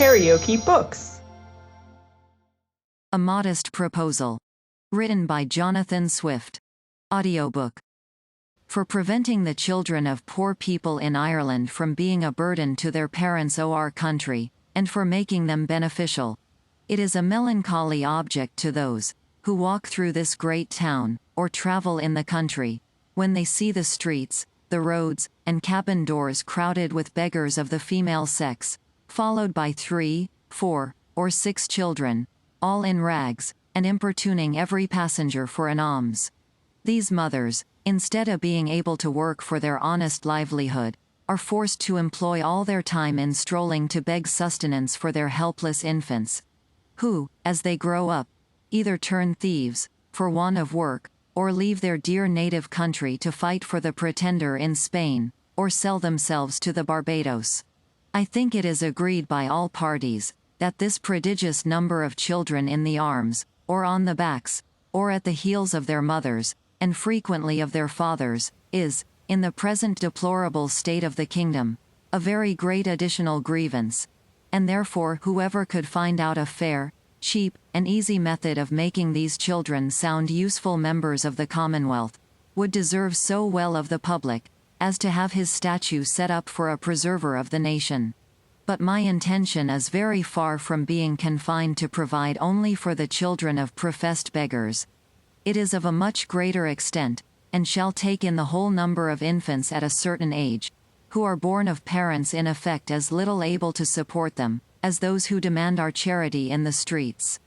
KaraokeBooks. A Modest Proposal. Written by Jonathan Swift. Audiobook. For preventing the children of poor people in Ireland from being a burden to their parents or our country, and for making them beneficial. It is a melancholy object to those who walk through this great town, or travel in the country, when they see the streets, the roads, and cabin doors crowded with beggars of the female sex, followed by 3, 4, or 6 children, all in rags, and importuning every passenger for an alms. These mothers, instead of being able to work for their honest livelihood, are forced to employ all their time in strolling to beg sustenance for their helpless infants, who, as they grow up, either turn thieves, for want of work, or leave their dear native country to fight for the Pretender in Spain, or sell themselves to the Barbados. I think it is agreed by all parties, that this prodigious number of children in the arms, or on the backs, or at the heels of their mothers, and frequently of their fathers, is, in the present deplorable state of the kingdom, a very great additional grievance, and therefore whoever could find out a fair, cheap, and easy method of making these children sound useful members of the Commonwealth, would deserve so well of the public, as to have his statue set up for a preserver of the nation. But my intention is very far from being confined to provide only for the children of professed beggars. It is of a much greater extent, and shall take in the whole number of infants at a certain age, who are born of parents in effect as little able to support them, as those who demand our charity in the streets.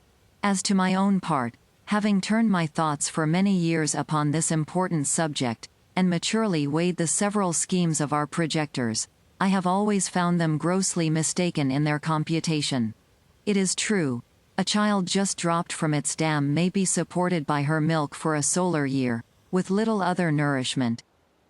As to my own part, having turned my thoughts for many years upon this important subject, and maturely weighed the several schemes of our projectors, I have always found them grossly mistaken in their computation. It is true, a child just dropped from its dam may be supported by her milk for a solar year, with little other nourishment,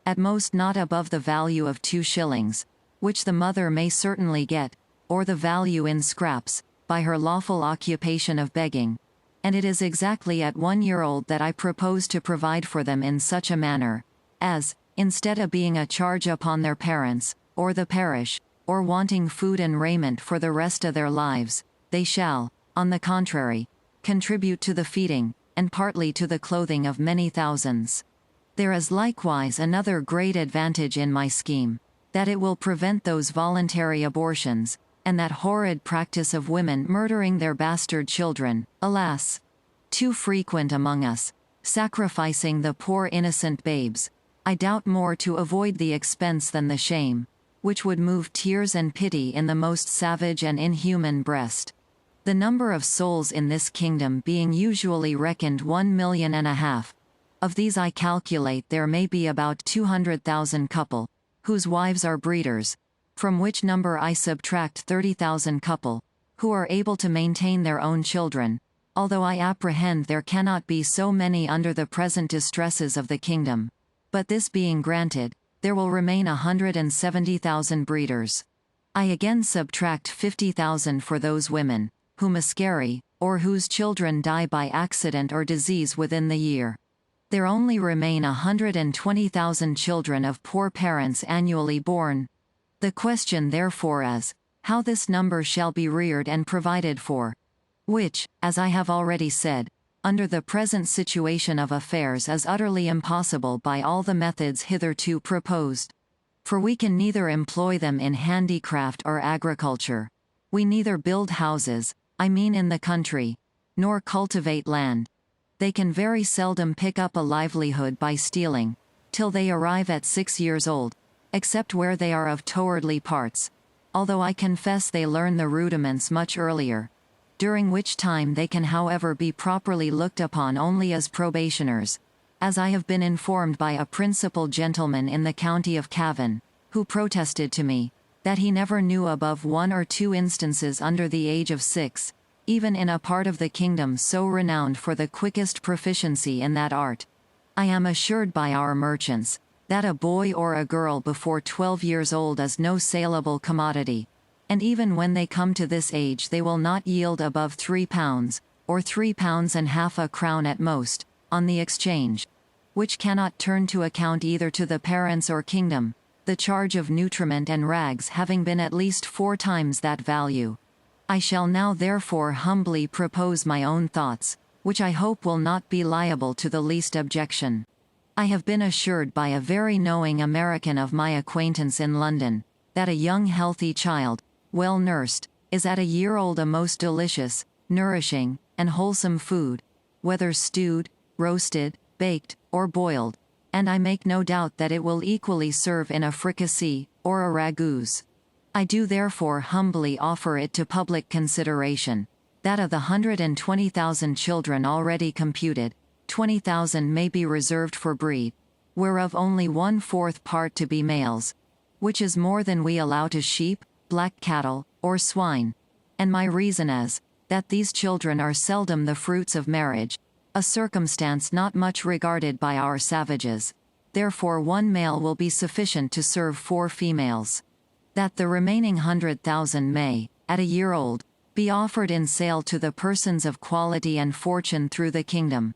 at most not above the value of 2 shillings, which the mother may certainly get, or the value in scraps, by her lawful occupation of begging, and it is exactly at 1 year old that I propose to provide for them in such a manner, as, instead of being a charge upon their parents, or the parish, or wanting food and raiment for the rest of their lives, they shall, on the contrary, contribute to the feeding, and partly to the clothing of many thousands. There is likewise another great advantage in my scheme, that it will prevent those voluntary abortions, and that horrid practice of women murdering their bastard children, alas, too frequent among us, sacrificing the poor innocent babes, I doubt more to avoid the expense than the shame, which would move tears and pity in the most savage and inhuman breast. The number of souls in this kingdom being usually reckoned 1,5 million, of these I calculate there may be about 200,000 couple, whose wives are breeders, from which number I subtract 30,000 couple, who are able to maintain their own children, although I apprehend there cannot be so many under the present distresses of the kingdom. But this being granted, there will remain 170,000 breeders. I again subtract 50,000 for those women, who miscarry, or whose children die by accident or disease within the year. There only remain 120,000 children of poor parents annually born. The question therefore is, how this number shall be reared and provided for, which, as I have already said, under the present situation of affairs is utterly impossible by all the methods hitherto proposed. For we can neither employ them in handicraft or agriculture. We neither build houses, I mean in the country, nor cultivate land. They can very seldom pick up a livelihood by stealing, till they arrive at 6 years old, except where they are of towardly parts, although I confess they learn the rudiments much earlier, during which time they can however be properly looked upon only as probationers, as I have been informed by a principal gentleman in the county of Cavan, who protested to me, that he never knew above 1 or 2 instances under the age of 6, even in a part of the kingdom so renowned for the quickest proficiency in that art. I am assured by our merchants, that a boy or a girl before 12 years old is no saleable commodity, and even when they come to this age they will not yield above £3, or £3.50 a crown at most, on the exchange, which cannot turn to account either to the parents or kingdom, the charge of nutriment and rags having been at least 4 times that value. I shall now therefore humbly propose my own thoughts, which I hope will not be liable to the least objection. I have been assured by a very knowing American of my acquaintance in London, that a young healthy child, well nursed, is at a year old a most delicious, nourishing, and wholesome food, whether stewed, roasted, baked, or boiled, and I make no doubt that it will equally serve in a fricassee, or a ragoût. I do therefore humbly offer it to public consideration, that of the 120,000 children already computed, 20,000 may be reserved for breed, whereof only 1/4 part to be males, which is more than we allow to sheep, black cattle, or swine. And my reason is, that these children are seldom the fruits of marriage, a circumstance not much regarded by our savages. Therefore 1 male will be sufficient to serve 4 females. That the remaining 100,000 may, at a year old, be offered in sale to the persons of quality and fortune through the kingdom,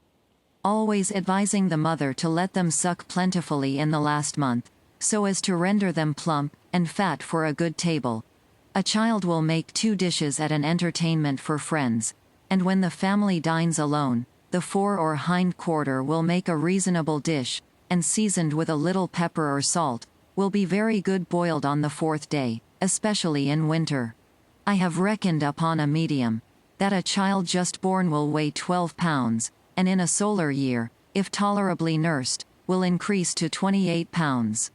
always advising the mother to let them suck plentifully in the last month, so as to render them plump and fat for a good table. A child will make 2 dishes at an entertainment for friends, and when the family dines alone, the fore or hind quarter will make a reasonable dish, and seasoned with a little pepper or salt, will be very good boiled on the 4th day, especially in winter. I have reckoned upon a medium, that a child just born will weigh 12 pounds, and in a solar year, if tolerably nursed, will increase to 28 pounds.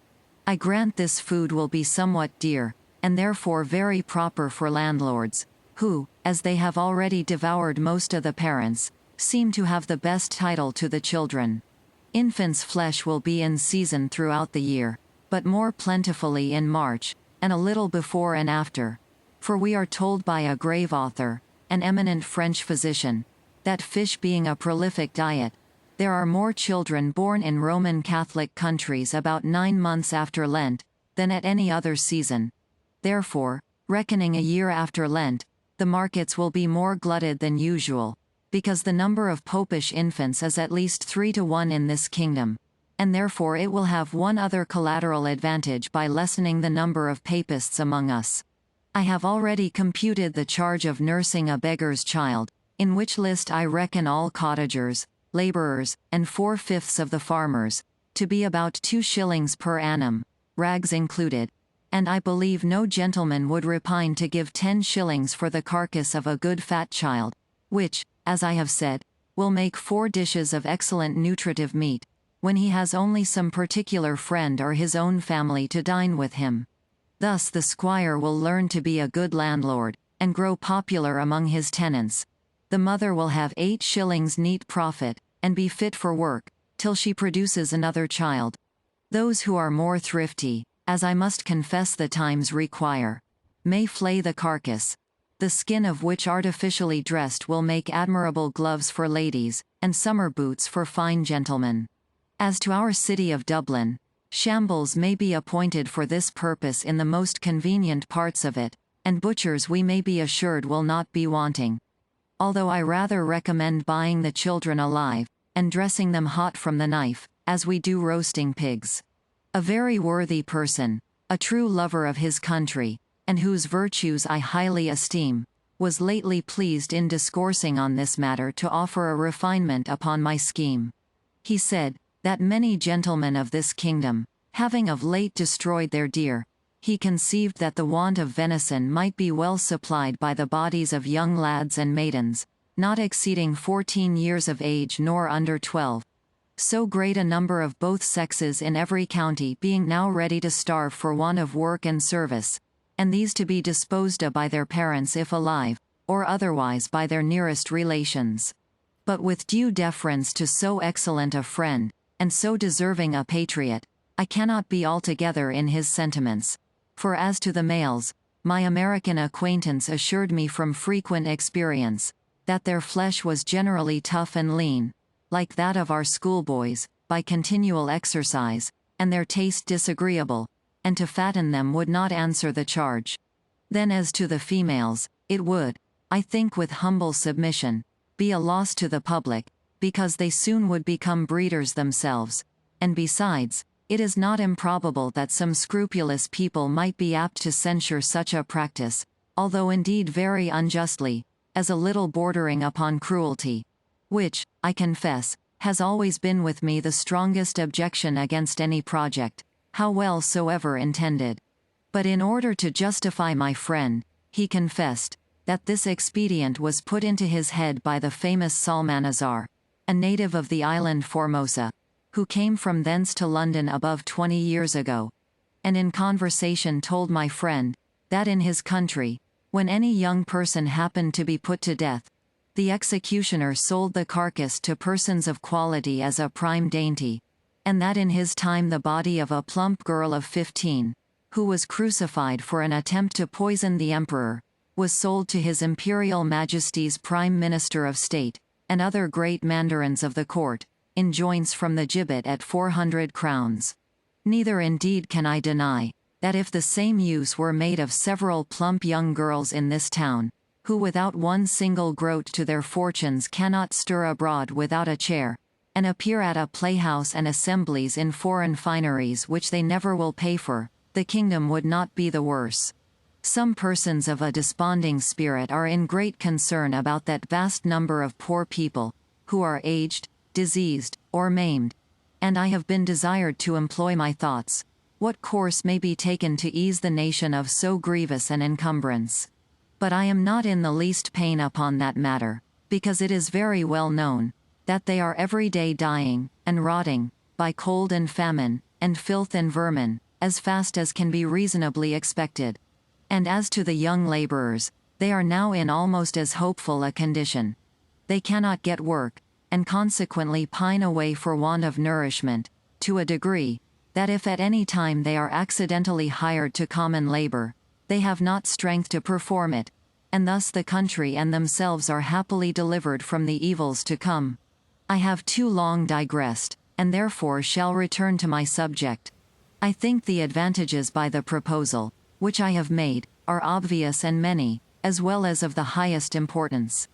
I grant this food will be somewhat dear, and therefore very proper for landlords, who, as they have already devoured most of the parents, seem to have the best title to the children. Infants' flesh will be in season throughout the year, but more plentifully in March, and a little before and after. For we are told by a grave author, an eminent French physician, that fish being a prolific diet, there are more children born in Roman Catholic countries about 9 months after Lent, than at any other season. Therefore, reckoning a year after Lent, the markets will be more glutted than usual, because the number of popish infants is at least 3 to 1 in this kingdom, and therefore it will have one other collateral advantage by lessening the number of papists among us. I have already computed the charge of nursing a beggar's child, in which list I reckon all cottagers, laborers, and 4/5 of the farmers, to be about 2 shillings per annum, rags included, and I believe no gentleman would repine to give 10 shillings for the carcass of a good fat child, which, as I have said, will make 4 dishes of excellent nutritive meat, when he has only some particular friend or his own family to dine with him. Thus the squire will learn to be a good landlord, and grow popular among his tenants. The mother will have 8 shillings neat profit, and be fit for work, till she produces another child. Those who are more thrifty, as I must confess the times require, may flay the carcass, the skin of which artificially dressed will make admirable gloves for ladies, and summer boots for fine gentlemen. As to our city of Dublin, shambles may be appointed for this purpose in the most convenient parts of it, and butchers we may be assured will not be wanting. Although I rather recommend buying the children alive, and dressing them hot from the knife, as we do roasting pigs. A very worthy person, a true lover of his country, and whose virtues I highly esteem, was lately pleased in discoursing on this matter to offer a refinement upon my scheme. He said, that many gentlemen of this kingdom, having of late destroyed their deer, he conceived that the want of venison might be well supplied by the bodies of young lads and maidens, not exceeding 14 years of age nor under 12. So great a number of both sexes in every county being now ready to starve for want of work and service, and these to be disposed of by their parents if alive, or otherwise by their nearest relations. But with due deference to so excellent a friend, and so deserving a patriot, I cannot be altogether in his sentiments. For as to the males, my American acquaintance assured me from frequent experience, that their flesh was generally tough and lean, like that of our schoolboys, by continual exercise, and their taste disagreeable, and to fatten them would not answer the charge. Then as to the females, it would, I think with humble submission, be a loss to the public, because they soon would become breeders themselves, and besides, it is not improbable that some scrupulous people might be apt to censure such a practice, although indeed very unjustly, as a little bordering upon cruelty, which, I confess, has always been with me the strongest objection against any project, how well soever intended. But in order to justify my friend, he confessed that this expedient was put into his head by the famous Salmanazar, a native of the island Formosa, who came from thence to London above 20 years ago, and in conversation told my friend that in his country, when any young person happened to be put to death, the executioner sold the carcass to persons of quality as a prime dainty, and that in his time the body of a plump girl of 15, who was crucified for an attempt to poison the emperor, was sold to His Imperial Majesty's Prime Minister of State, and other great mandarins of the court, in joints from the gibbet at 400 crowns. Neither indeed can I deny that if the same use were made of several plump young girls in this town, who without one single groat to their fortunes cannot stir abroad without a chair, and appear at a playhouse and assemblies in foreign fineries which they never will pay for, the kingdom would not be the worse. Some persons of a desponding spirit are in great concern about that vast number of poor people, who are aged, diseased, or maimed, and I have been desired to employ my thoughts, what course may be taken to ease the nation of so grievous an encumbrance. But I am not in the least pain upon that matter, because it is very well known that they are every day dying, and rotting, by cold and famine, and filth and vermin, as fast as can be reasonably expected. And as to the young laborers, they are now in almost as hopeful a condition. They cannot get work, and consequently pine away for want of nourishment, to a degree, that if at any time they are accidentally hired to common labor, they have not strength to perform it, and thus the country and themselves are happily delivered from the evils to come. I have too long digressed, and therefore shall return to my subject. I think the advantages by the proposal, which I have made, are obvious and many, as well as of the highest importance.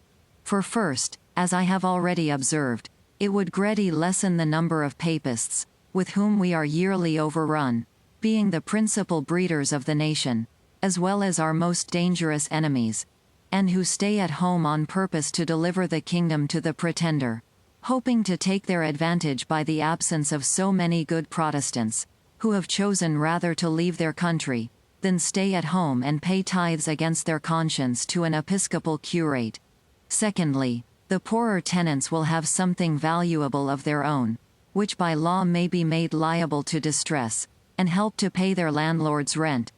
For first, as I have already observed, it would greatly lessen the number of papists, with whom we are yearly overrun, being the principal breeders of the nation, as well as our most dangerous enemies, and who stay at home on purpose to deliver the kingdom to the pretender, hoping to take their advantage by the absence of so many good Protestants, who have chosen rather to leave their country, than stay at home and pay tithes against their conscience to an episcopal curate. Secondly, the poorer tenants will have something valuable of their own, which by law may be made liable to distress, and help to pay their landlord's rent,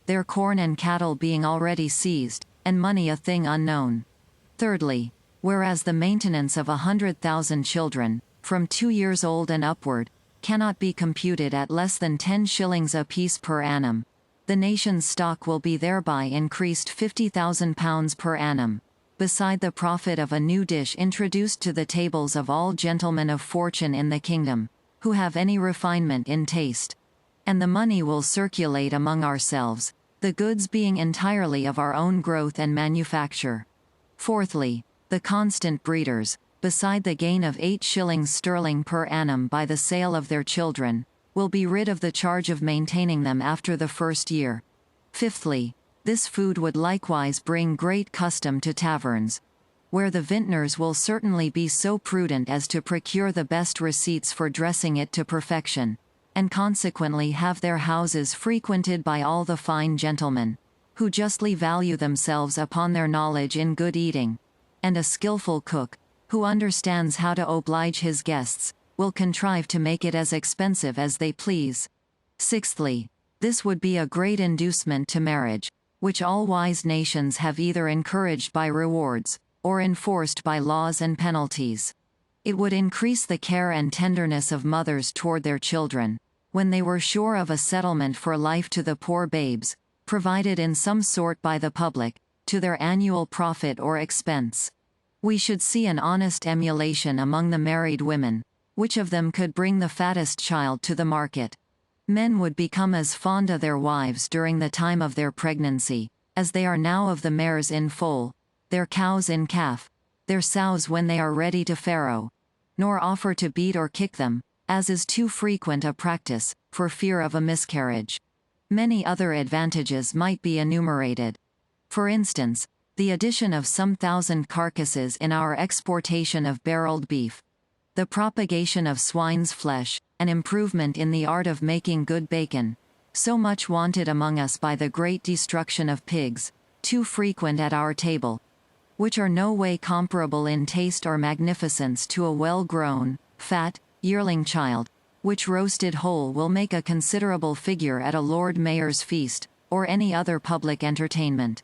their corn and cattle being already seized, and money a thing unknown. Thirdly, whereas the maintenance of 100,000 children, from 2 years old and upward, cannot be computed at less than 10 shillings apiece per annum, the nation's stock will be thereby increased £50,000 per annum, beside the profit of a new dish introduced to the tables of all gentlemen of fortune in the kingdom, who have any refinement in taste. And the money will circulate among ourselves, the goods being entirely of our own growth and manufacture. Fourthly, the constant breeders, beside the gain of 8 shillings sterling per annum by the sale of their children, will be rid of the charge of maintaining them after the first year. Fifthly, this food would likewise bring great custom to taverns, where the vintners will certainly be so prudent as to procure the best receipts for dressing it to perfection, and consequently have their houses frequented by all the fine gentlemen, who justly value themselves upon their knowledge in good eating, and a skilful cook, who understands how to oblige his guests, will contrive to make it as expensive as they please. Sixthly, this would be a great inducement to marriage, which all wise nations have either encouraged by rewards, or enforced by laws and penalties. It would increase the care and tenderness of mothers toward their children, when they were sure of a settlement for life to the poor babes, provided in some sort by the public, to their annual profit or expense. We should see an honest emulation among the married women, which of them could bring the fattest child to the market. Men would become as fond of their wives during the time of their pregnancy, as they are now of the mares in foal, their cows in calf, their sows when they are ready to farrow, nor offer to beat or kick them, as is too frequent a practice, for fear of a miscarriage. Many other advantages might be enumerated. For instance, the addition of some thousand carcasses in our exportation of barreled beef, the propagation of swine's flesh, an improvement in the art of making good bacon, so much wanted among us by the great destruction of pigs, too frequent at our table, which are no way comparable in taste or magnificence to a well-grown, fat, yearling child, which roasted whole will make a considerable figure at a Lord Mayor's feast, or any other public entertainment.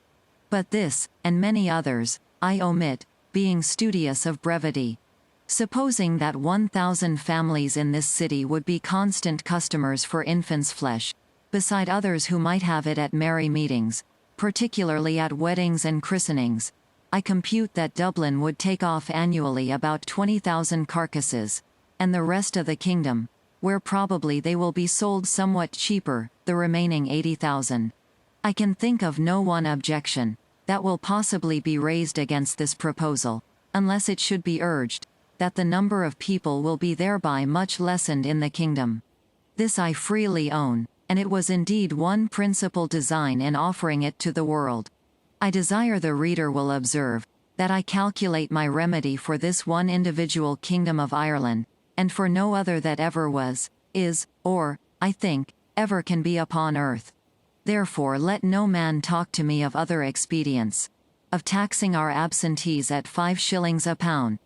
But this, and many others, I omit, being studious of brevity. Supposing that 1,000 families in this city would be constant customers for infants' flesh, beside others who might have it at merry meetings, particularly at weddings and christenings, I compute that Dublin would take off annually about 20,000 carcasses, and the rest of the kingdom, where probably they will be sold somewhat cheaper, the remaining 80,000. I can think of no one objection that will possibly be raised against this proposal, unless it should be urged that the number of people will be thereby much lessened in the kingdom. This I freely own, and it was indeed one principal design in offering it to the world. I desire the reader will observe that I calculate my remedy for this one individual kingdom of Ireland, and for no other that ever was, is, or, I think, ever can be upon earth. Therefore let no man talk to me of other expedients, of taxing our absentees at 5 shillings a pound,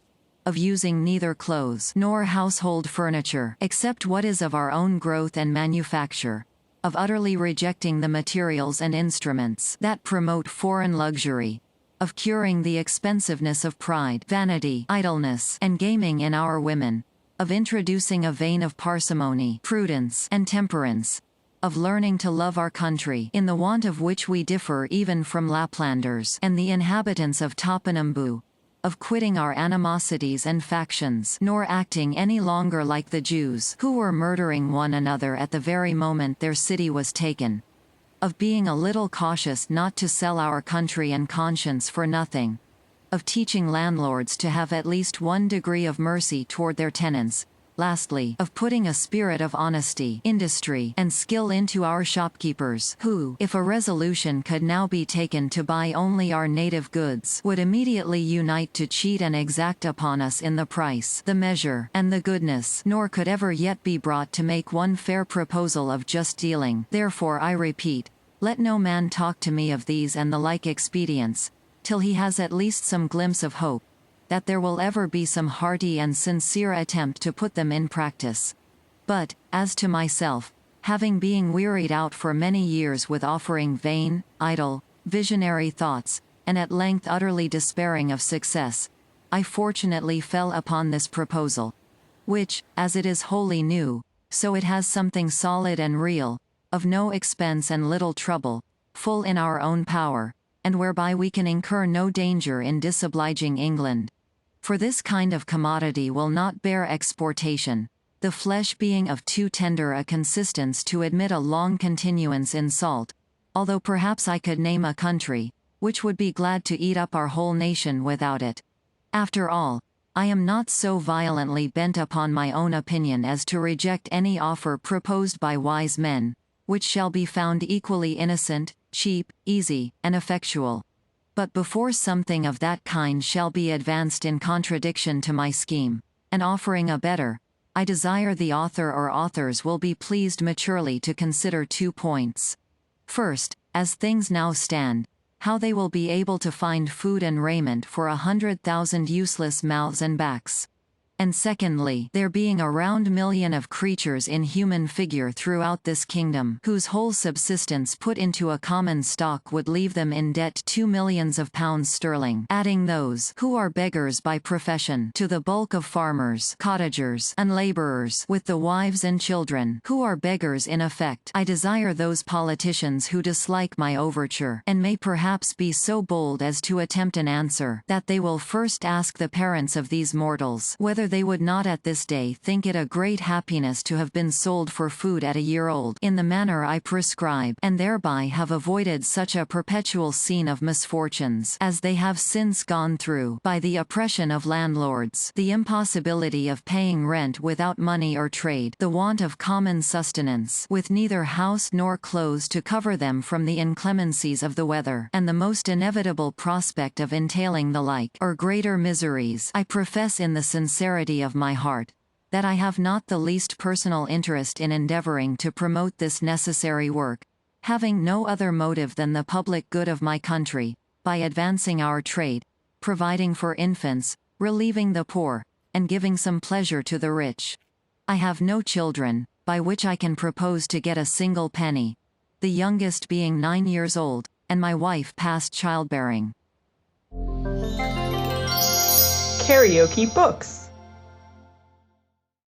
of using neither clothes nor household furniture except what is of our own growth and manufacture, of utterly rejecting the materials and instruments that promote foreign luxury, of curing the expensiveness of pride, vanity, idleness, and gaming in our women, of introducing a vein of parsimony, prudence, and temperance, of learning to love our country, in the want of which we differ even from Laplanders and the inhabitants of Topinambu, of quitting our animosities and factions, nor acting any longer like the Jews, who were murdering one another at the very moment their city was taken, of being a little cautious not to sell our country and conscience for nothing, of teaching landlords to have at least one degree of mercy toward their tenants, lastly, of putting a spirit of honesty, industry, and skill into our shopkeepers, who, if a resolution could now be taken to buy only our native goods, would immediately unite to cheat and exact upon us in the price, the measure, and the goodness, nor could ever yet be brought to make one fair proposal of just dealing. Therefore I repeat, let no man talk to me of these and the like expedients, till he has at least some glimpse of hope, that there will ever be some hearty and sincere attempt to put them in practice. But, as to myself, having been wearied out for many years with offering vain, idle, visionary thoughts, and at length utterly despairing of success, I fortunately fell upon this proposal, which, as it is wholly new, so it has something solid and real, of no expense and little trouble, full in our own power, and whereby we can incur no danger in disobliging England. For this kind of commodity will not bear exportation, the flesh being of too tender a consistence to admit a long continuance in salt, although perhaps I could name a country, which would be glad to eat up our whole nation without it. After all, I am not so violently bent upon my own opinion as to reject any offer proposed by wise men, which shall be found equally innocent, cheap, easy, and effectual. But before something of that kind shall be advanced in contradiction to my scheme, and offering a better, I desire the author or authors will be pleased maturely to consider 2 points. First, as things now stand, how they will be able to find food and raiment for 100,000 useless mouths and backs. And secondly, there being a round million of creatures in human figure throughout this kingdom, whose whole subsistence put into a common stock would leave them in debt 2 millions of pounds sterling, adding those who are beggars by profession to the bulk of farmers, cottagers, and laborers, with the wives and children, who are beggars in effect. I desire those politicians who dislike my overture, and may perhaps be so bold as to attempt an answer, that they will first ask the parents of these mortals, whether they would not at this day think it a great happiness to have been sold for food at a year old in the manner I prescribe, and thereby have avoided such a perpetual scene of misfortunes as they have since gone through by the oppression of landlords, the impossibility of paying rent without money or trade, the want of common sustenance, with neither house nor clothes to cover them from the inclemencies of the weather, and the most inevitable prospect of entailing the like, or greater miseries. I profess in the sincerity of my heart, that I have not the least personal interest in endeavoring to promote this necessary work, having no other motive than the public good of my country, by advancing our trade, providing for infants, relieving the poor, and giving some pleasure to the rich. I have no children, by which I can propose to get a single penny, the youngest being 9 years old, and my wife past childbearing. KaraokeBooks.